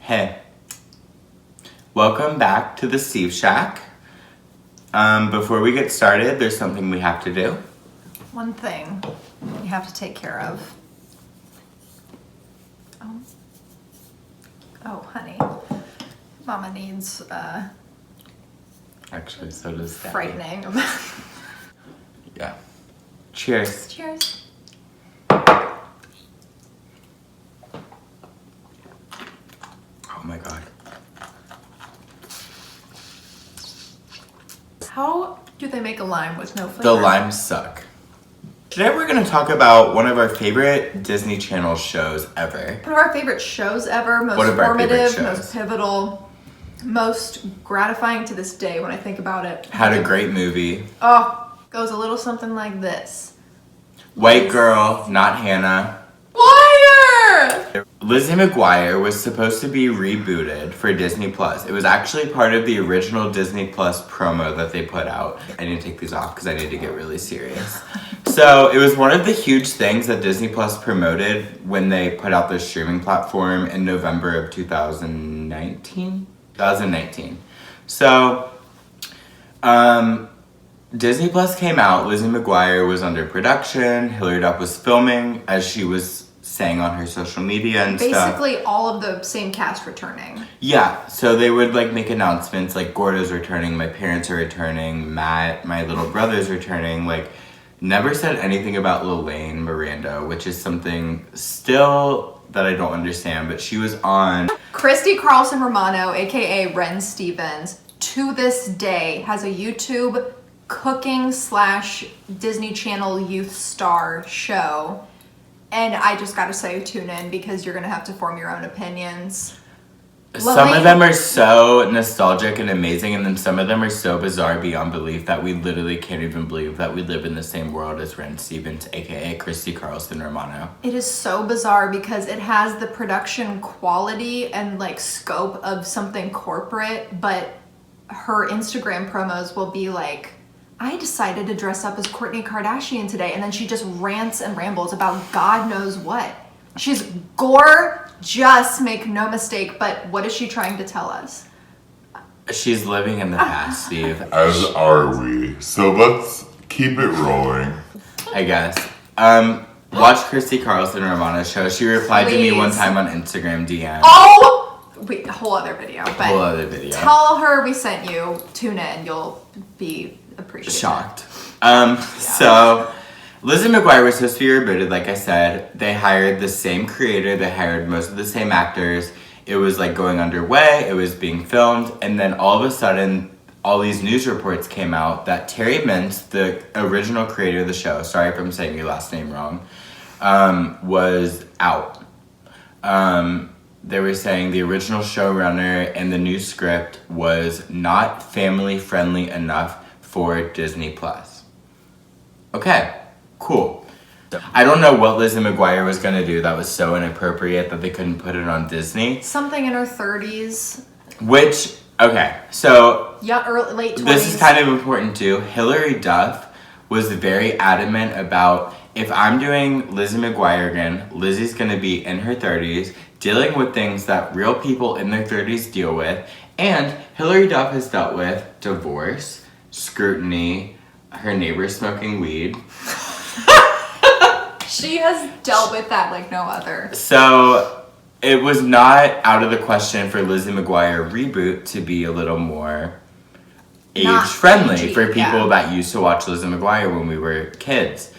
Hey, welcome back to the Steve Shack. Before we get started, there's something we have to do. One thing you have to take care of. Oh, honey. Mama needs, Actually, so does Daddy. frightening. Yeah. Cheers. Cheers. Oh my god. How do they make a lime with no flavor? The limes suck. Today we're going to talk about one of our favorite Disney Channel shows ever. One of our favorite shows ever, most One of our favorite formative, shows. most pivotal, most gratifying to this day when I think about it. Had a great movie. Oh, goes a little something like this. White Girl, Not Hannah. Liar! Lizzie McGuire was supposed to be rebooted for Disney Plus. It was actually part of the original Disney Plus promo that they put out. I need to take these off because I need to get really serious. So it was one of the huge things that Disney Plus promoted when they put out their streaming platform in November of 2019. So, Disney Plus came out. Lizzie McGuire was under production. Hilary Duff was filming, as she was saying on her social media and stuff. Basically all of the same cast returning. Yeah, so they would like make announcements like Gordo's returning, my parents are returning, Matt, my little brother's returning. Like, never said anything about Lilane Miranda, which is something still that I don't understand, but she was on. Christy Carlson Romano, aka Ren Stevens, to this day has a YouTube cooking / Disney Channel youth star show. And I just gotta say, tune in because you're gonna have to form your own opinions. Some of them are so nostalgic and amazing, and then some of them are so bizarre beyond belief that we literally can't even believe that we live in the same world as Ren Stevens, aka Christy Carlson Romano. It is so bizarre because it has the production quality and like scope of something corporate, but her Instagram promos will be like, I decided to dress up as Kourtney Kardashian today, and then she just rants and rambles about God knows what. She's gorgeous, make no mistake, but what is she trying to tell us? She's living in the past, Steve. As are we. So let's keep it rolling. I guess. Watch Christy Carlson Romano's show. She replied to me one Please. time on Instagram DM. Oh! Wait, a whole other video. But Whole other video. Tell her we sent you. Tune in. You'll be appreciated. Shocked. So Lizzie McGuire was supposed to be rebooted, like I said. They hired the same creator, they hired most of the same actors. It was like going underway, it was being filmed, and then all of a sudden, all these news reports came out that Terry Mintz, the original creator of the show, sorry if I'm saying your last name wrong, was out. They were saying the original showrunner and the new script was not family friendly enough for Disney Plus. Okay, cool. I don't know what Lizzie McGuire was gonna do that was so inappropriate that they couldn't put it on Disney. Something in her 30s. Which, okay, so Yeah, late 20s. this is kind of important too. Hilary Duff was very adamant about, if I'm doing Lizzie McGuire again, Lizzie's gonna be in her 30s, dealing with things that real people in their 30s deal with, and Hilary Duff has dealt with divorce, scrutiny, her neighbor smoking weed. She has dealt with that like no other. So it was not out of the question for Lizzie McGuire reboot to be a little more Not age-friendly PG, for people yeah. that used to watch Lizzie McGuire when we were kids.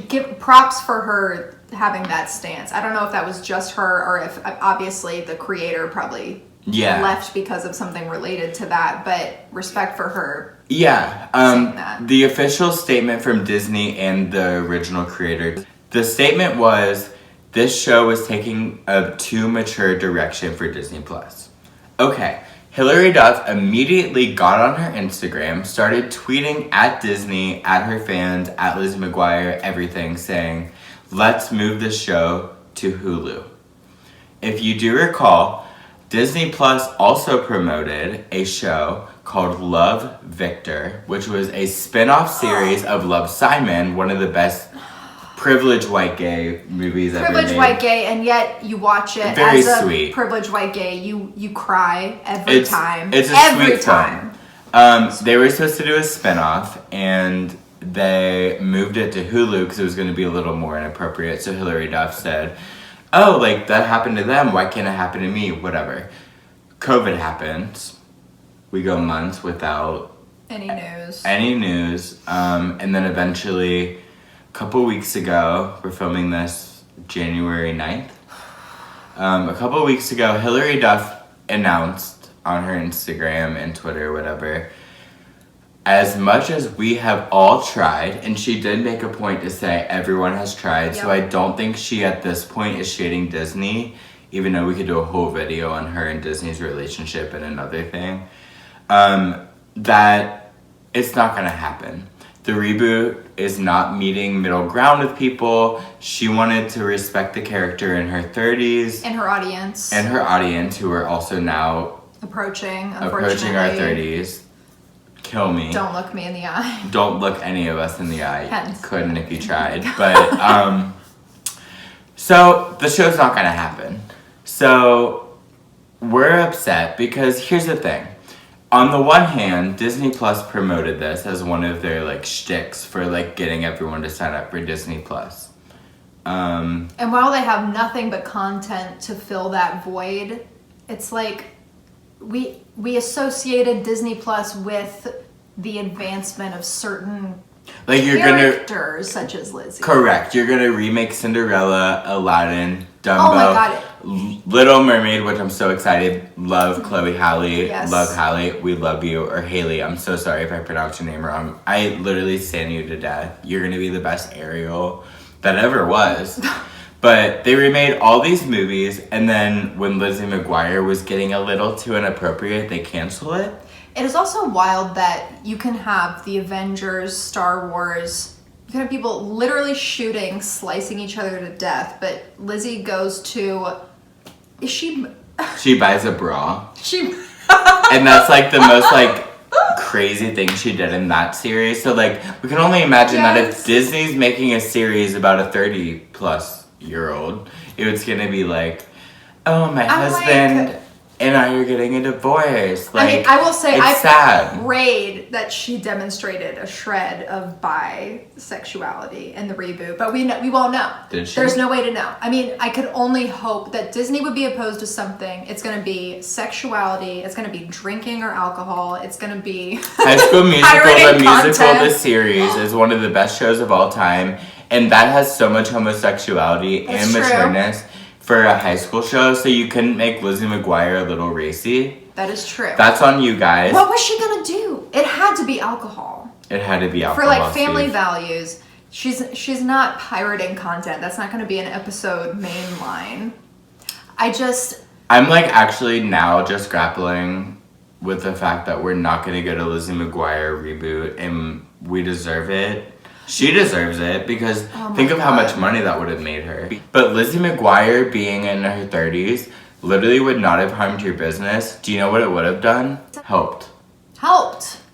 Give props for her having that stance. I don't know if that was just her or if obviously the creator probably left because of something related to that, but respect for her. Yeah, saying that. The official statement from Disney and the original creator, the statement was, this show was taking a too mature direction for Disney Plus. Okay, Hilary Duff immediately got on her Instagram, started tweeting at Disney, at her fans, at Lizzie McGuire, everything, saying, let's move the show to Hulu. If you do recall, Disney Plus also promoted a show called Love, Victor, which was a spin-off series of Love, Simon, one of the best privileged white gay movies ever Privileged made. white gay, and yet you watch it Very as a sweet. privileged white gay. You cry every time. It's a every sweet time. film. They were supposed to do a spinoff, and they moved it to Hulu because it was going to be a little more inappropriate. So Hilary Duff said, "Oh, like that happened to them. Why can't it happen to me? Whatever." COVID happened. We go months without Any news? And then eventually, a couple weeks ago, we're filming this January 9th. A couple weeks ago, Hilary Duff announced on her Instagram and Twitter, whatever, as much as we have all tried, and she did make a point to say everyone has tried, so I don't think she at this point is shading Disney, even though we could do a whole video on her and Disney's relationship and another thing, that it's not gonna happen. The reboot is not meeting middle ground with people. She wanted to respect the character in her 30s. And her audience. And her audience, who are also now approaching our unfortunately. 30s. Kill me. Don't look me in the eye. Don't look any of us in the eye. Hence. Couldn't if you tried. But, so the show's not gonna happen. So we're upset because here's the thing. On the one hand, Disney Plus promoted this as one of their like shticks for like getting everyone to sign up for Disney Plus. And while they have nothing but content to fill that void, it's like we associated Disney Plus with the advancement of certain like you're characters such as Lizzie. Correct. You're gonna remake Cinderella, Aladdin, Dumbo, Oh my God. Little Mermaid, which I'm so excited. Love Chloe Halle. Yes. Love Halle. We love you. Or Haley. I'm so sorry if I pronounced your name wrong. I literally stand you to death. You're gonna be the best Ariel that ever was. But they remade all these movies, and then when Lizzie McGuire was getting a little too inappropriate, they cancel it. It is also wild that you can have the Avengers, Star Wars, you can have people literally shooting, slicing each other to death, but Lizzie goes to... She buys a bra. She... And that's like the most like crazy thing she did in that series. So like we can only imagine that if Disney's making a series about a 30-plus-year-old, it's gonna be like, oh, my husband and I are getting a divorce. Like, I mean, I will say it's sad. prayed that she demonstrated a shred of bisexuality in the reboot, but we won't know. Did she? There's no way to know. I mean, I could only hope that Disney would be opposed to something. It's going to be sexuality. It's going to be drinking or alcohol. It's going to be High School Musical, pirated the musical, content. the series is one of the best shows of all time, and that has so much homosexuality That's and true. matureness for a high school show, so you couldn't make Lizzie McGuire a little racy. That is true. That's on you guys. What was she going to do? It had to be alcohol. It had to be alcohol. For like family Steve. values, she's not pirating content. That's not going to be an episode main line. I'm like actually now just grappling with the fact that we're not going to get a Lizzie McGuire reboot, and we deserve it. She deserves it because think of how much money that would have made her. But Lizzie McGuire being in her 30s literally would not have harmed your business. Do you know what it would have done? Helped.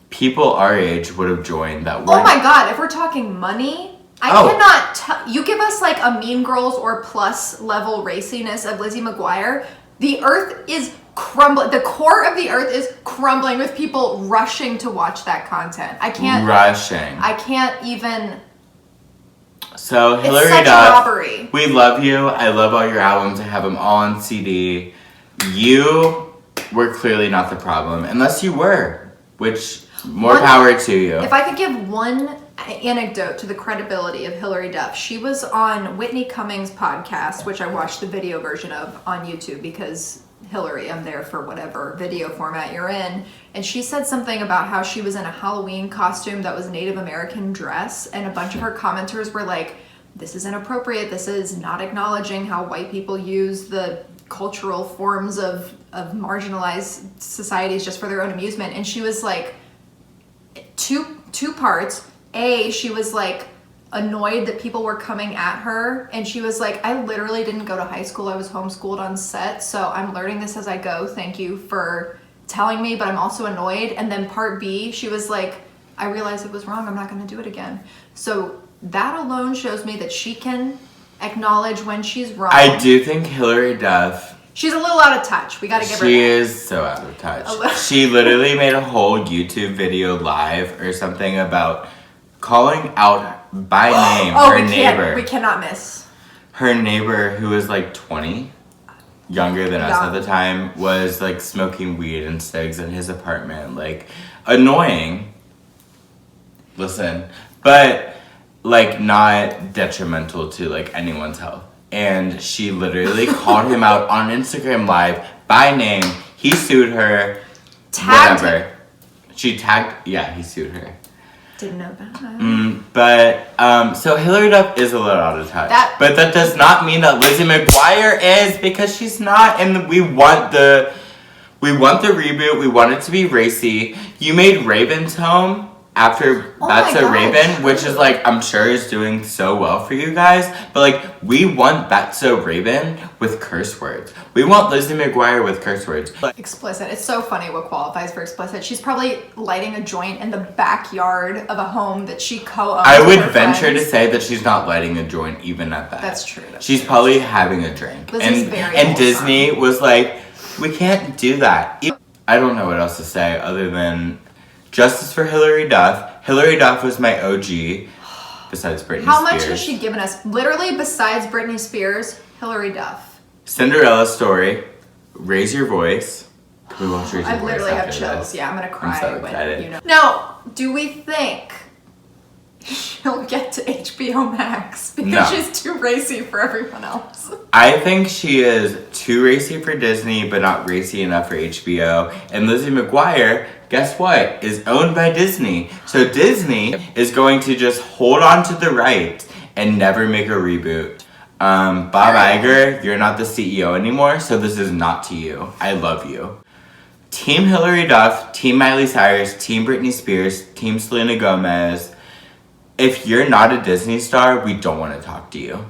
People our age would have joined that one. Oh my God, if we're talking money, I cannot tell. You give us like a Mean Girls or Plus level raciness of Lizzie McGuire, the earth is crumbling. The core of the earth is crumbling with people rushing to watch that content. I can't even. So Hilary It's such Duff, a robbery. we love you. I love all your albums. I have them all on CD. You were clearly not the problem, unless you were, which more power to you. If I could give one anecdote to the credibility of Hilary Duff, she was on Whitney Cummings' podcast, which I watched the video version of on YouTube because Hilary, I'm there for whatever video format you're in. And she said something about how she was in a Halloween costume that was Native American dress, and a bunch of her commenters were like, this is inappropriate, this is not acknowledging how white people use the cultural forms of marginalized societies just for their own amusement. And she was like, two parts. A, she was like annoyed that people were coming at her, and she was like, I literally didn't go to high school, I was homeschooled on set, so I'm learning this as I go, thank you for telling me, but I'm also annoyed. And then part B, she was like, I realized it was wrong, I'm not going to do it again. So that alone shows me that she can acknowledge when she's wrong. I do think Hilary Duff, She's a little out of touch. We gotta give her that. she is so out of touch. She literally made a whole YouTube video live or something about calling out by name her neighbor. We cannot miss. Her neighbor, who was like 20, younger than us at the time, was like smoking weed and cigs in his apartment. Like, annoying. Listen. But like not detrimental to like anyone's health. And she literally called him out on Instagram Live by name. He sued her. Tagged whatever. She tagged, yeah, he sued her. Didn't know that. But so Hilary Duff is a little out of touch. But that does not mean that Lizzie McGuire is, because she's not. And we want the reboot. We want it to be racy. You made Raven's Home after That's a Raven, which is like, I'm sure is doing so well for you guys. But like, we want That's So Raven with curse words. We want Lizzie McGuire with curse words. Explicit. It's so funny what qualifies for explicit. She's probably lighting a joint in the backyard of a home that she co-owns. I would venture to say that she's not lighting a joint even at that. That's true. She's probably having a drink. And Disney was like, we can't do that. I don't know what else to say other than justice for Hilary Duff. Hilary Duff was my OG, besides Britney Spears. How much has she given us? Literally, besides Britney Spears, Hilary Duff. Cinderella Story, Raise Your Voice. Can we watch Raise Your Voice? I literally have chills. This? Yeah, I'm gonna cry. I'm so excited. You know. Now, do we think she'll get to HBO Max because she's too racy for everyone else? I think she is too racy for Disney, but not racy enough for HBO. And Lizzie McGuire, guess what, is owned by Disney. So Disney is going to just hold on to the rights and never make a reboot. Bob Iger, you're not the CEO anymore, so this is not to you. I love you. Team Hilary Duff, Team Miley Cyrus, Team Britney Spears, Team Selena Gomez. If you're not a Disney star, we don't want to talk to you.